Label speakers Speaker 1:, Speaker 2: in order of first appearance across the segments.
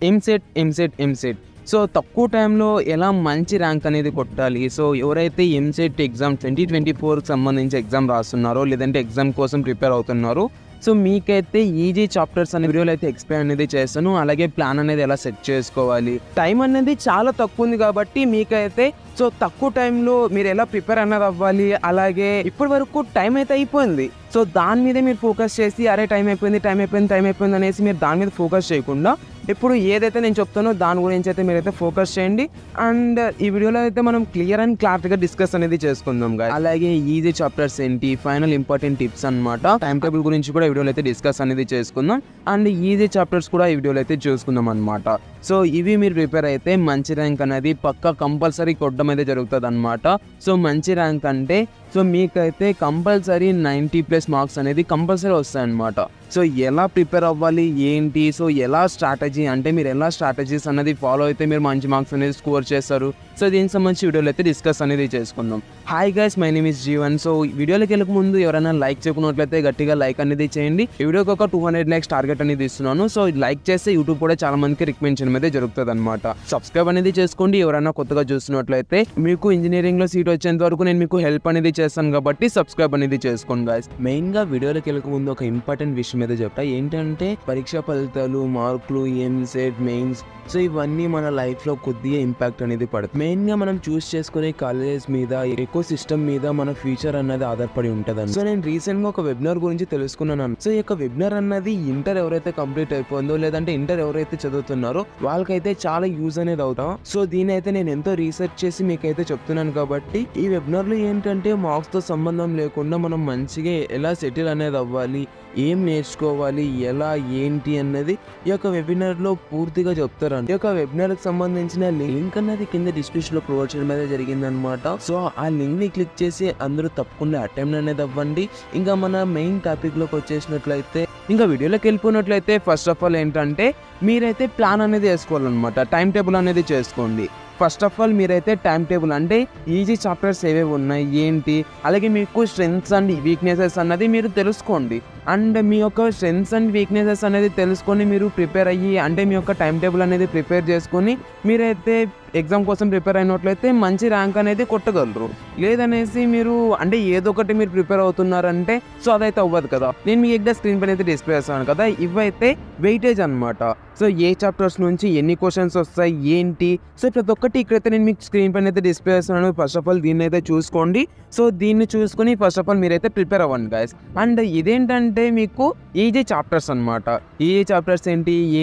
Speaker 1: EAMCET so తక్కువ టైంలో ఎలా మంచి ర్యాంక్ అనేది కొట్టాలి. సో ఎవరైతే ఎంసెట్ ఎగ్జామ్ 2024కి సంబంధించి ఎగ్జామ్ రాస్తున్నారో లేదంటే ఎగ్జామ్ కోసం ప్రిపేర్ అవుతున్నారో సో మీకైతే ఈజీ చాప్టర్స్ అనే వీడియోలో అయితే ఎక్స్ప్లెయిన్ అనేది చేస్తాను. అలాగే ప్లాన్ అనేది ఎలా సెట్ చేసుకోవాలి. టైం అనేది చాలా తక్కువ ఉంది కాబట్టి మీకైతే సో తక్కువ టైంలో మీరు ఎలా ప్రిపేర్ అనేది అవ్వాలి. అలాగే ఇప్పటి వరకు టైం అయితే అయిపోయింది, సో దాని మీదే మీరు ఫోకస్ చేసి అరే టైం అయిపోయింది అనేసి మీరు దాని మీద ఫోకస్ చేయకుండా ఇప్పుడు ఏదైతే నేను చెప్తానో దాని గురించి అయితే మీరైతే ఫోకస్ చేయండి. అండ్ ఈ వీడియోలో అయితే మనం క్లియర్ అండ్ క్లారిటీగా డిస్కస్ అనేది చేసుకుందాం guys. అలాగే ఈజీ చాప్టర్స్ ఏంటి, ఫైనల్ ఇంపార్టెంట్ టిప్స్ అన్నమాట. టైం టేబుల్ గురించి కూడా ఈ వీడియోలో అయితే డిస్కస్ అనేది చేసుకుందాం. అండ్ ఈజీ చాప్టర్స్ కూడా ఈ వీడియోలో అయితే చూసుకుందాం అనమాట. సో ఇవి మీరు ప్రిపేర్ అయితే మంచి ర్యాంక్ అనేది పక్కా కంపల్సరీ కొట్టడం అయితే జరుగుతుంది అనమాట. సో మంచి ర్యాంక్ అంటే సో మీకైతే కంపల్సరీ 90+ మార్క్స్ అనేది కంపల్సరీ వస్తాయన్నమాట. సో ఎలా ప్రిపేర్ అవ్వాలి ఏంటి, సో ఎలా స్ట్రాటజీ అంటే మీరు ఎలా స్ట్రాటజీస్ అనేది ఫాలో అయితే మీరు మంచి మార్క్స్ అనేది స్కోర్ చేస్తారు. సో దీనికి సంబంధించి వీడియోలో అయితే డిస్కస్ అనేది చేసుకుందాం. Hi guys, my name is Jeevan. So వీడియోలోకి వెళ్ళక ముందు ఎవరైనా లైక్ చేయకున్నట్లయితే గట్టిగా లైక్ అనేది చేయండి. ఈ వీడియోకి ఒక 200 లైక్స్ టార్గెట్ అనేది ఇస్తున్నాను. సో లైక్ చేస్తే యూట్యూబ్ కూడా చాలా మందికి రికమెండ్ చేయడం అయితే జరుగుతుంది అనమాట. సబ్స్క్రైబ్ అనేది చేసుకోండి ఎవరైనా కొత్తగా చూస్తున్నట్లయితే. మీకు ఇంజనీరింగ్ లో సీట్ వచ్చేంత వరకు నేను మీకు హెల్ప్ అనేది చేస్తాను కాబట్టి సబ్స్క్రైబ్ అనేది చేసుకోండి గైస్. మెయిన్ గా వీడియోలోకి వెళ్ళక ముందు ఒక ఇంపార్టెంట్ విషయం అయితే చెప్తా. ఏంటంటే పరీక్ష ఫలితాలు, మార్కులు, ఎంసెట్, మెయిన్స్ సో ఇవన్నీ మన లైఫ్ లో కొద్దిగా ఇంపాక్ట్ అనేది పడుతుంది. మెయిన్ గా మనం చూస్ చేసుకునే కాలేజెస్ మీద, ఎకో సిస్టమ్ మీద మన ఫ్యూచర్ అన్నది ఆధారపడి ఉంటుంది. సో నేను రీసెంట్ గా ఒక వెబినార్ గురించి తెలుసుకున్నాను. సో ఈ యొక్క వెబినార్ అన్నది ఇంటర్ ఎవరైతే కంప్లీట్ అయిపోయిందో లేదంటే ఇంటర్ ఎవరైతే చదువుతున్నారో వాళ్ళకైతే చాలా యూజ్ అనేది అవుతాం. సో దీని అయితే నేను ఎంతో రీసెర్చ్ చేసి మీకైతే చెప్తున్నాను కాబట్టి ఈ వెబినార్ లో ఏంటంటే మార్క్స్ తో సంబంధం లేకుండా మనం మంచిగా ఎలా సెటిల్ అనేది అవ్వాలి, ఏం నేర్చుకోవాలి, ఎలా ఏంటి అన్నది ఈ యొక్క వెబినార్ లో పూర్తిగా చెప్తారు. ఈ యొక్క వెబినార్ కి సంబంధించిన లింక్ అన్నది కింద డిస్క్రిప్షన్ లో ప్రొవైడ్ చేయడం అయితే జరిగింది అనమాట. సో ఆ లింక్ ని క్లిక్ చేసి అందరూ తప్పకుండా అటెంప్ట్ అనేది అవ్వండి. ఇంకా మన మెయిన్ టాపిక్ లోకి వచ్చేసినట్లయితే, ఇంకా వీడియోలోకి వెళ్ళిపోయినట్లయితే ఫస్ట్ ఆఫ్ ఆల్ ఏంటంటే మీరైతే ప్లాన్ అనేది వేసుకోవాలన్నమాట. టైం టేబుల్ అనేది చేసుకోండి. ఫస్ట్ ఆఫ్ ఆల్ మీరైతే టైం టేబుల్ అంటే ఈజీ చాప్టర్స్ ఏవేవి ఉన్నాయి ఏంటి, అలాగే మీకు స్ట్రెంగ్స్ అండ్ వీక్నెసెస్ అన్నది మీరు తెలుసుకోండి. అండ్ మీ యొక్క స్ట్రెంగ్స్ అండ్ వీక్నెసెస్ అనేది తెలుసుకొని మీరు ప్రిపేర్ అయ్యి అంటే మీ యొక్క టైం టేబుల్ అనేది ప్రిపేర్ చేసుకొని మీరైతే ఎగ్జామ్ కోసం ప్రిపేర్ అయినట్లయితే మంచి ర్యాంక్ అనేది కొట్టగలరు. లేదనేసి మీరు అంటే ఏదో ఒకటి మీరు ప్రిపేర్ అవుతున్నారంటే సో అదైతే అవ్వదు కదా. నేను మీ ఎగ్జామ్ స్క్రీన్ పైన అయితే డిస్ప్లే చేస్తాను కదా, ఇవైతే వెయిటేజ్ అనమాట. సో ఏ చాప్టర్స్ నుంచి ఎన్ని క్వశ్చన్స్ వస్తాయి ఏంటి, సో ప్రతి ఒక్కటి ఇక్కడైతే నేను మీకు స్క్రీన్ పైన అయితే డిస్ప్లే చేస్తున్నాను. ఫస్ట్ ఆఫ్ ఆల్ దీన్ని అయితే చూసుకోండి. సో దీన్ని చూసుకొని ఫస్ట్ ఆఫ్ ఆల్ మీరైతే ప్రిపేర్ అవ్వండి గైస్. అండ్ ఇదేంటంటే మీకు ఈజీ చాప్టర్స్ అనమాట. ఈజీ చాప్టర్స్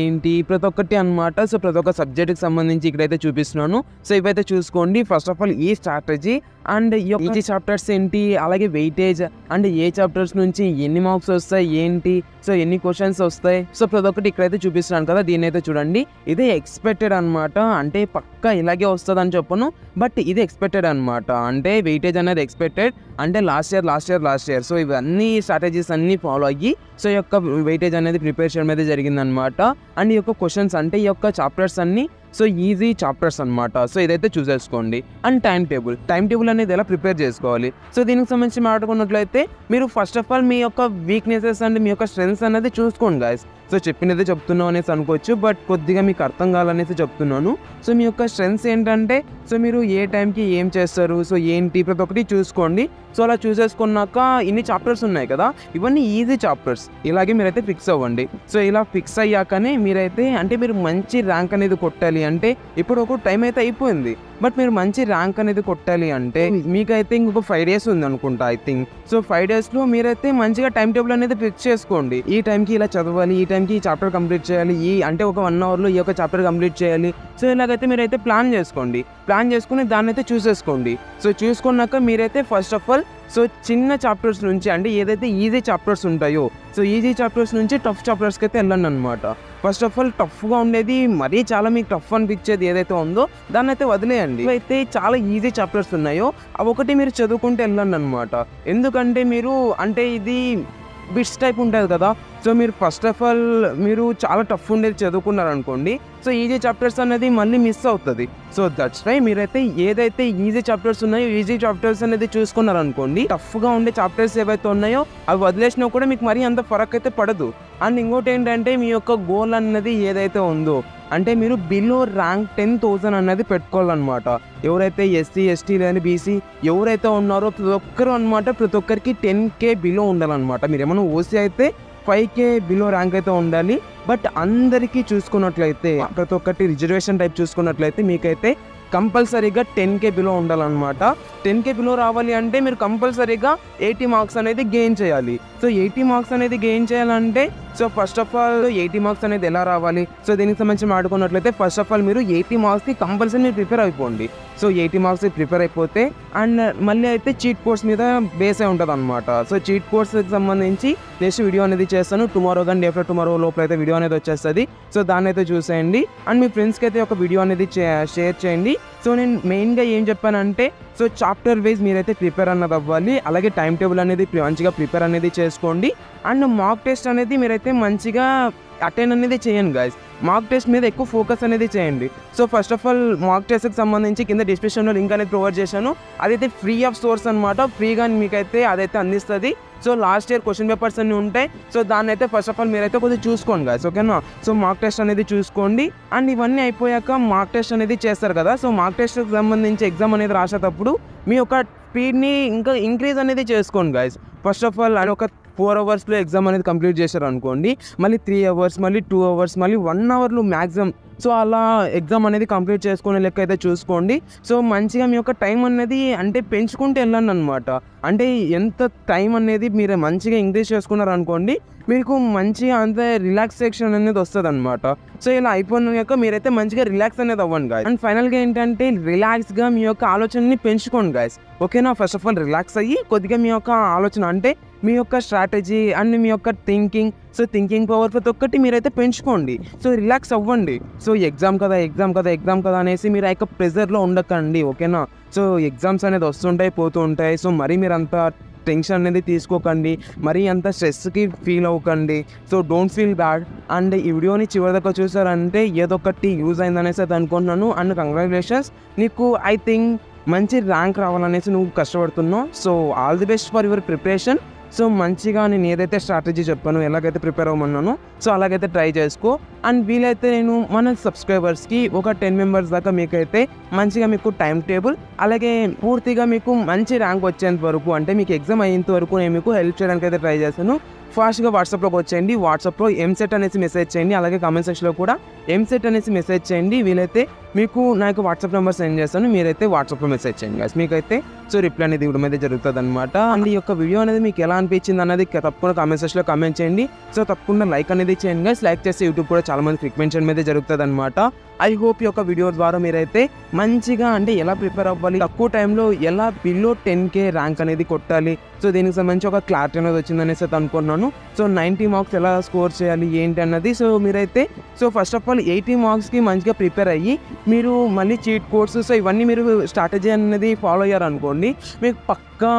Speaker 1: ఏంటి ప్రతి ఒక్కటి అనమాట. సో ప్రతి ఒక్క సబ్జెక్ట్కి సంబంధించి ఇక్కడైతే చూపిస్తున్నాను. సో ఇవైతే చూసుకోండి. ఫస్ట్ ఆఫ్ ఆల్ ఈ స్ట్రాటజీ అండ్ ఈజీ చాప్టర్స్ ఏంటి, అలాగే వెయిటేజ్ అండ్ ఏ చాప్టర్స్ నుంచి ఎన్ని మార్క్స్ వస్తాయి ఏంటి, సో ఎన్ని క్వశ్చన్స్ వస్తాయి, సో ప్రతి ఒక్కటి ఇక్కడైతే చూపిస్తున్నాను కదా. దీని అయితే చూడండి, ఇదే ఎక్స్పెక్టెడ్ అనమాట. అంటే పక్కా ఇలాగే వస్తుంది అని చెప్పను, బట్ ఇది ఎక్స్పెక్టెడ్ అనమాట. అంటే వెయిటేజ్ అనేది ఎక్స్పెక్టెడ్ అంటే లాస్ట్ ఇయర్. సో ఇవన్నీ స్ట్రాటజీస్ అన్ని ఫాలో అయ్యి సో ఈ యొక్క వెయిటేజ్ అనేది ప్రిపేర్ చేయడం అయితే జరిగిందనమాట. అండ్ ఈ యొక్క క్వశ్చన్స్ అంటే ఈ యొక్క చాప్టర్స్ అన్ని సో ఈజీ చాప్టర్స్ అనమాట. సో ఇదైతే చూసేసుకోండి. అండ్ టైం టేబుల్ అనేది ఎలా ప్రిపేర్ చేసుకోవాలి. సో దీనికి సంబంధించి మాట్లాడుకున్నట్లయితే మీరు ఫస్ట్ ఆఫ్ ఆల్ మీ యొక్క వీక్నెసెస్ అండ్ మీ యొక్క స్ట్రెంగ్స్ అనేది చూసుకోండి గాయస్. సో చెప్పినదే చెప్తున్నావు అనేసి అనుకోవచ్చు, బట్ కొద్దిగా మీకు అర్థం కావాలనేసి చెప్తున్నాను. సో మీ యొక్క స్ట్రెంగ్స్ ఏంటంటే సో మీరు ఏ టైంకి ఏం చేస్తారు, సో ఏంటి ప్రతి ఒక్కటి చూసుకోండి. సో అలా చూసేసుకున్నాక ఇన్ని చాప్టర్స్ ఉన్నాయి కదా, ఇవన్నీ ఈజీ చాప్టర్స్. ఇలాగే మీరైతే ఫిక్స్ అవ్వండి. సో ఇలా ఫిక్స్ అయ్యాకనే మీరైతే అంటే మీరు మంచి ర్యాంక్ అనేది కొట్టాలి అంటే ఇప్పుడు ఒక టైం అయితే అయిపోయింది, బట్ మీరు మంచి ర్యాంక్ అనేది కొట్టాలి అంటే మీకైతే ఇంకొక 5 days ఉంది అనుకుంటా ఐ థింక్. సో 5 daysలో మీరైతే మంచిగా టైం టేబుల్ అనేది ఫిక్స్ చేసుకోండి. ఈ టైంకి ఇలా చదవాలి, ఈ టైంకి ఈ చాప్టర్ కంప్లీట్ చేయాలి, ఈ అంటే ఒక 1 hourలో ఈ యొక్క చాప్టర్ కంప్లీట్ చేయాలి. సో ఇలాగైతే మీరైతే ప్లాన్ చేసుకోండి. ప్లాన్ చేసుకుని దాన్ని అయితే చూసేసుకోండి. సో చూసుకున్నాక మీరైతే ఫస్ట్ ఆఫ్ ఆల్ సో చిన్న చాప్టర్స్ నుంచి అంటే ఏదైతే ఈజీ చాప్టర్స్ ఉంటాయో సో ఈజీ చాప్టర్స్ నుంచి టఫ్ చాప్టర్స్కి అయితే వెళ్ళండి అనమాట. ఫస్ట్ ఆఫ్ ఆల్ టఫ్గా ఉండేది మరీ చాలా మీకు టఫ్ అనిపించేది ఏదైతే ఉందో దాన్ని అయితే వదిలేయండి. అయితే చాలా ఈజీ చాప్టర్స్ ఉన్నాయో అవి ఒకటి మీరు చదువుకుంటే వెళ్ళండి అనమాట. ఎందుకంటే మీరు అంటే ఇది బిట్స్ టైప్ ఉంటుంది కదా, సో మీరు ఫస్ట్ ఆఫ్ ఆల్ మీరు చాలా టఫ్ ఉండేది చదువుకున్నారనుకోండి, సో ఈజీ చాప్టర్స్ అనేది మళ్ళీ మిస్ అవుతుంది. సో దట్స్ వై మీరైతే ఏదైతే ఈజీ చాప్టర్స్ ఉన్నాయో ఈజీ చాప్టర్స్ అనేది చూసుకున్నారనుకోండి, టఫ్గా ఉండే చాప్టర్స్ ఏవైతే ఉన్నాయో అవి వదిలేసినా కూడా మీకు మరీ అంత ఫరక్ అయితే పడదు. అండ్ ఇంకోటి ఏంటంటే మీ యొక్క గోల్ అన్నది ఏదైతే ఉందో, అంటే మీరు బిలో ర్యాంక్ 10,000 అన్నది పెట్టుకోవాలన్నమాట. ఎవరైతే ఎస్సీ ఎస్టీ లేని బీసీ ఎవరైతే ఉన్నారో ప్రతి ఒక్కరు అనమాట, ప్రతి ఒక్కరికి 10K బిలో ఉండాలన్నమాట. మీరు ఏమైనా ఓసీ అయితే 5K బిలో ర్యాంక్ అయితే ఉండాలి. బట్ అందరికీ చూసుకున్నట్లయితే ప్రతి ఒక్కటి రిజర్వేషన్ టైప్ చూసుకున్నట్లయితే మీకైతే కంపల్సరీగా 10K బిలో ఉండాలన్నమాట. 10K బిలో రావాలి అంటే మీరు కంపల్సరీగా 80 మార్క్స్ అనేది గెయిన్ చేయాలి. సో 80 మార్క్స్ అనేది గెయిన్ చేయాలంటే so first of all 80 marks అనేది ఎలా రావాలి, సో దీనికి సంబంధించి మాట్లాడుకున్నట్లయితే ఫస్ట్ ఆఫ్ ఆల్ మీరు 80 మార్క్స్కి కంపల్సరీ మీరు ప్రిపేర్ అయిపోండి. సో 80 మార్క్స్కి ప్రిపేర్ అయిపోతే అండ్ మళ్ళీ అయితే చీట్ కోర్స్ మీద బేస్ అయి ఉంటుంది అనమాట. సో చీట్ కోర్స్కి సంబంధించి నెక్స్ట్ వీడియో అనేది చేస్తాను టుమారో, కానీ డే ఆఫ్టర్ టుమారో లోపల అయితే వీడియో అనేది వచ్చేస్తుంది. సో దాన్ని అయితే చూసేయండి అండ్ మీ ఫ్రెండ్స్కి అయితే ఒక వీడియో అనేది షేర్ చేయండి. సో నేను మెయిన్గా ఏం చెప్పానంటే, సో చాప్టర్ వైజ్ మీరైతే ప్రిపేర్ అన్నది అవ్వాలి. అలాగే టైం టేబుల్ అనేది మంచిగా ప్రిపేర్ అనేది చేసుకోండి. అండ్ మాక్ టెస్ట్ అనేది మీరైతే మంచిగా అటెండ్ అనేది చేయండి గైస్. మాక్ టెస్ట్ మీద ఎక్కువ ఫోకస్ అనేది చేయండి. సో ఫస్ట్ ఆఫ్ ఆల్ మాక్ టెస్ట్కి సంబంధించి కింద డిస్క్రిప్షన్లో లింక్ అనేది ప్రొవైడ్ చేశాను. అదైతే ఫ్రీ ఆఫ్ సోర్స్ అనమాట, ఫ్రీగా మీకైతే అదైతే అందిస్తుంది. So last year question papers అన్నీ ఉంటాయి. సో దాన్ని అయితే ఫస్ట్ ఆఫ్ ఆల్ మీరైతే కొద్దిగా చూసుకోండి గైస్, ఓకేనా. సో మాక్ టెస్ట్ అనేది చూసుకోండి. అండ్ ఇవన్నీ అయిపోయాక మాక్ టెస్ట్ అనేది చేస్తారు కదా. సో మాక్ టెస్ట్కి సంబంధించి ఎగ్జామ్ అనేది రాసేటప్పుడు మీ యొక్క స్పీడ్ని ఇంకా ఇంక్రీజ్ అనేది చేసుకోండి గైస్. ఫస్ట్ ఆఫ్ ఆల్ ఒక 4 అవర్స్లో ఎగ్జామ్ అనేది కంప్లీట్ చేశారు అనుకోండి, మళ్ళీ 3 అవర్స్, మళ్ళీ 2 అవర్స్, మళ్ళీ 1 అవర్లో మ్యాక్సిమం. సో అలా ఎగ్జామ్ అనేది కంప్లీట్ చేసుకునే లెక్క అయితే చూసుకోండి. సో మంచిగా మీ యొక్క టైం అనేది అంటే పెంచుకుంటూ వెళ్ళండి అనమాట. అంటే ఎంత టైం అనేది మీరు మంచిగా ఇంక్రీజ్ చేసుకున్నారు అనుకోండి, మీకు మంచిగా అంత రిలాక్సేషన్ అనేది వస్తుంది అనమాట. సో ఇలా అయిపోయినాక మీరైతే మంచిగా రిలాక్స్ అనేది అవ్వండి గాయస్. అండ్ ఫైనల్గా ఏంటంటే రిలాక్స్గా మీ యొక్క ఆలోచనని పెంచుకోండి గాయస్, ఓకేనా. ఫస్ట్ ఆఫ్ ఆల్ రిలాక్స్ అయ్యి కొద్దిగా మీ యొక్క ఆలోచన అంటే మీ యొక్క స్ట్రాటజీ అండ్ మీ యొక్క థింకింగ్, సో థింకింగ్ పవర్ ప్రతి ఒక్కటి మీరైతే పెంచుకోండి. సో రిలాక్స్ అవ్వండి. సో ఎగ్జామ్ కదా అనేసి మీరు ఆ యొక్క ప్రెజర్లో ఉండకండి, ఓకేనా. సో ఎగ్జామ్స్ అనేది వస్తుంటాయి పోతూ ఉంటాయి. సో మరీ మీరు అంత టెన్షన్ అనేది తీసుకోకండి, మరీ అంత స్ట్రెస్కి ఫీల్ అవ్వకండి. So don't feel bad. And ఈ వీడియోని చివరి దాకా చూసారంటే ఏదో ఒకటి యూజ్ అయిందనేసి అయితే అనుకుంటున్నాను. అండ్ కంగ్రాచులేషన్స్, నీకు ఐ థింక్ మంచి ర్యాంక్ రావాలనేసి నువ్వు కష్టపడుతున్నావు. So all the best for your preparation. So మంచిగా నేను ఏదైతే స్ట్రాటజీ చెప్పానో, ఎలాగైతే ప్రిపేర్ అవ్వమన్నానో, సో అలాగైతే ట్రై చేసుకో. అండ్ వీలైతే నేను మన సబ్స్క్రైబర్స్కి ఒక 10 మెంబర్స్ దాకా మీకైతే మంచిగా మీకు టైం టేబుల్, అలాగే పూర్తిగా మీకు మంచి ర్యాంక్ వచ్చేంత వరకు, అంటే మీకు ఎగ్జామ్ అయ్యేంత వరకు నేను మీకు హెల్ప్ చేయడానికి అయితే ట్రై చేస్తాను. ఫాస్ట్గా వాట్సాప్లోకి వచ్చేయండి. వాట్సాప్లో ఎంసెట్ అనేసి మెసేజ్ చేయండి. అలాగే కామెంట్ సెక్షన్లో కూడా ఎంసెట్ అనేసి మెసేజ్ చేయండి. వీలైతే మీకు నాకు వాట్సాప్ నెంబర్ సెండ్ చేస్తాను, మీరైతే వాట్సాప్లో మెసేజ్ చేయండి గైస్. మీకైతే సో రిప్లై అనేది ఇవ్వడం అయితే జరుగుతుంది అనమాట. అండ్ ఈ యొక్క వీడియో అనేది మీకు ఎలా అనిపించింది అన్నది తప్పకుండా కామెంట్ సెక్షన్లో కామెంట్ చేయండి. సో తప్పకుండా లైక్ అనేది చేయండి గైస్. లైక్ చేస్తే యూట్యూబ్ కూడా చాలా మంది ఫ్రీక్వెంట్ చేయడం అయితే జరుగుతుంది అనమాట. ఐ హోప్ ఈ యొక్క వీడియో ద్వారా మీరైతే మంచిగా అంటే ఎలా ప్రిపేర్ అవ్వాలి, తక్కువ టైంలో ఎలా బిలో 10K ర్యాంక్ అనేది కొట్టాలి, సో దీనికి సంబంధించి ఒక క్లారిటీ అనేది వచ్చిందనేసి అయితే అనుకున్నాను. సో 90 మార్క్స్ ఎలా స్కోర్ చేయాలి ఏంటి అన్నది. సో మీరైతే సో ఫస్ట్ ఆఫ్ ఆల్ 80 మార్క్స్కి మంచిగా ప్రిపేర్ అయ్యి మీరు మళ్ళీ చీట్ కోర్స్, సో ఇవన్నీ మీరు స్ట్రాటజీ అనేది ఫాలో అయ్యారనుకోండి, మీకు పక్కా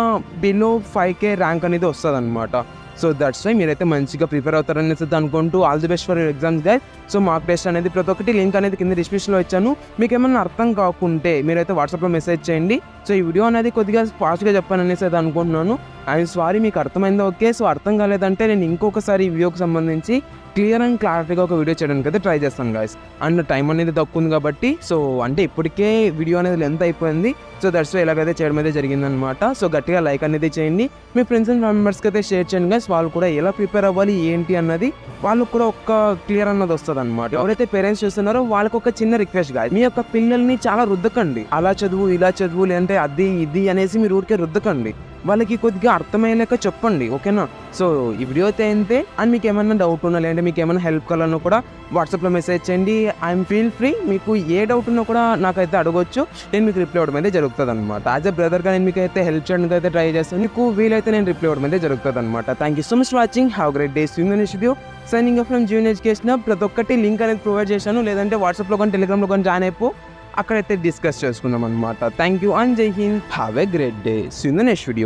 Speaker 1: బిలో 5K ర్యాంక్ అనేది వస్తుంది అనమాట. సో దట్స్ వై మీరైతే మంచిగా ప్రిపేర్ అవుతారని అనుకుంటూ all the best for your exams guys. So mock test అనేది ప్రతి ఒక్కటి లింక్ అనేది కింద డిస్క్రిప్షన్లో ఇచ్చాను. మీకు ఏమన్నా అర్థం కాకుంటే మీరైతే వాట్సాప్లో మెసేజ్ చేయండి. సో ఈ వీడియో అనేది కొద్దిగా ఫాస్ట్గా చెప్పాను అనేసి అయితే అనుకుంటున్నాను. ఐఎమ్ సారీ, మీకు అర్థమైందో ఓకే. సో అర్థం కాలేదంటే నేను ఇంకొకసారి ఈ వీడియోకి సంబంధించి క్లియర్ అండ్ క్లారిటీగా ఒక వీడియో చేయడానికి అయితే ట్రై చేస్తాను గైస్. అండ్ టైం అనేది తక్కువ ఉంది కాబట్టి, సో అంటే ఇప్పటికే వీడియో అనేది లెంత్ అయిపోయింది. సో దట్స్ ఎలాగైతే చేయడం అయితే జరిగిందనమాట. సో గట్టిగా లైక్ అనేది చేయండి, మీ ఫ్రెండ్స్ అండ్ మెంబర్స్కి అయితే షేర్ చేయండి గైస్. వాళ్ళు కూడా ఎలా ప్రిపేర్ అవ్వాలి ఏంటి అన్నది వాళ్ళకు కూడా ఒక క్లియర్ అన్నది వస్తుంది అనమాట. ఎవరైతే పేరెంట్స్ చూస్తున్నారో వాళ్ళకి ఒక చిన్న రిక్వెస్ట్ గాయస్, మీ యొక్క పిల్లల్ని చాలా రుద్దకండి. అలా చదువు ఇలా చదువు లేదంటే అది ఇది అనేసి మీరు ఊరికే రుద్దకండి. వాళ్ళకి కొద్దిగా అర్థమయ్యేలాగా చెప్పండి, ఓకేనా. సో ఈ వీడియో అయితే అంతే. అండ్ మీకు ఏమైనా డౌట్ ఉన్నా లేదంటే మీకు ఏమైనా హెల్ప్ కావాలన్నా కూడా వాట్సాప్లో మెసేజ్ చేయండి. I'm feel free. మీకు ఏ డౌట్ ఉన్నా కూడా నాకైతే అడగొచ్చు, నేను మీకు రిప్లై ఇవ్వడం అయితే జరుగుతుంది అనమాట. యాజ్ ఎ బ్రదర్గా నేను మీకు అయితే హెల్ప్ చేయడానికి అయితే ట్రై చేస్తాను. మీకు వీలైతే నేను రిప్లై ఇవ్వడం అయితే జరుగుతుంది అనమాట. Thank you so much for watching. Have great day. Seen next video. Signing off from Zion education. ప్రతి ఒక్కటి లింక్ అనేది ప్రొవైడ్ చేశాను, లేదంటే వాట్సాప్లో కానీ టెలిగ్రామ్లో కానీ జాయిన్ అయిపో, అక్కడైతే డిస్కస్ చేసుకుందాం అనమాట. థ్యాంక్ యూ అండ్ జై హింద్. Have a great day. Seen next video.